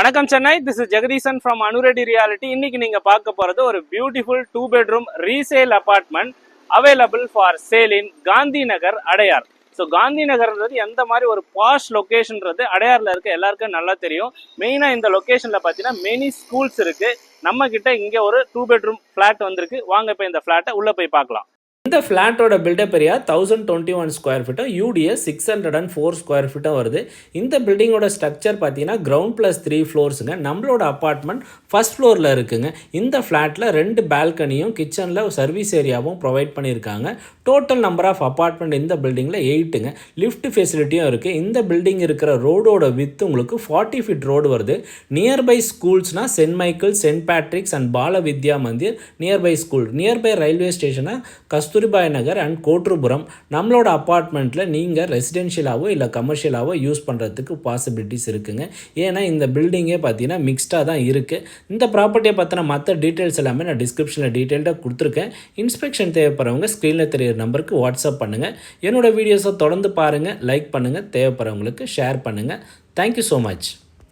வணக்கம் Chennai, this is Jagadeesan from Anuready realty. இன்னைக்கு நீங்க பார்க்க போறது ஒரு beautiful 2 bedroom resale apartment available for sale in Gandhi Nagar, Adyar. So Gandhi நகர்ன்றது எந்த மாதிரி ஒரு பாஷ் லொக்கேஷன்றது அடையார்ல இருக்க எல்லாருக்கும் நல்லா தெரியும். மெயினாக இந்த லொக்கேஷன்ல பார்த்தீங்கன்னா மெனி ஸ்கூல்ஸ் இருக்கு. நம்ம கிட்ட இங்கே ஒரு 2 bedroom ஃபிளாட் வந்திருக்கு. வாங்க இப்போ இந்த ஃபிளாட்டை உள்ள போய் பார்க்கலாம். இந்த ஃப்ளாட்டோட பில்டப் ஏரியா 1021 ஸ்கொயர் ஃபீட்டும் யூடிஎஸ் 604 ஸ்கொயர் ஃபீட்டும் வருது. இந்த பில்டிங்கோட ஸ்ட்ரக்சர் பார்த்தீங்கன்னா கிரவுண்ட் ப்ளஸ் 3 ஃப்ளோர்ஸுங்க. நம்மளோட அப்பார்ட்மெண்ட் ஃபர்ஸ்ட் ஃப்ளோரில் இருக்குங்க. இந்த ஃப்ளாட்டில் 2 பால்கனியும் கிச்சனில் சர்வீஸ் ஏரியாவும் ப்ரொவைட் பண்ணியிருக்காங்க. டோட்டல் நம்பர் ஆஃப் அப்பார்ட்மெண்ட் இந்த பில்டிங்கில் 8ங்க. லிஃப்ட் ஃபெசிலிட்டியும் இருக்குது. இந்த பில்டிங் இருக்கிற ரோடோட வித்து உங்களுக்கு 40 feet ரோடு வருது. நியர்பை ஸ்கூல்ஸ்னால் saint Michael, saint Patrick's and Bal Vidya Mandir nearby school. Nearby railway ஸ்டேஷனை கஸ்தூரிபாய் நகர் அண்ட் கோட்ருபுரம். நம்மளோட அப்பார்ட்மெண்ட்டில் நீங்கள் ரெசிடென்ஷியலாகவோ இல்லை கமர்ஷியலாகவோ யூஸ் பண்ணுறதுக்கு பாசிபிலிட்டிஸ் இருக்குங்க. ஏன்னா இந்த பில்டிங்கே பார்த்தீங்கன்னா மிக்ஸ்டாக தான் இருக்குது. இந்த ப்ராப்பர்ட்டியை பற்றின மற்ற டீட்டெயில்ஸ் எல்லாமே நான் டிஸ்கிரிப்ஷனில் டீட்டெயில்டாக கொடுத்துருக்கேன். இன்ஸ்பெக்ஷன் தேவைப்படுறவங்க ஸ்க்ரீனில் தெரியிற நம்பருக்கு வாட்ஸ்அப் பண்ணுங்கள். என்னோடய வீடியோஸை தொடர்ந்து பாருங்கள், லைக் பண்ணுங்கள், தேவைப்படுறவங்களுக்கு ஷேர் பண்ணுங்கள். Thank you so much.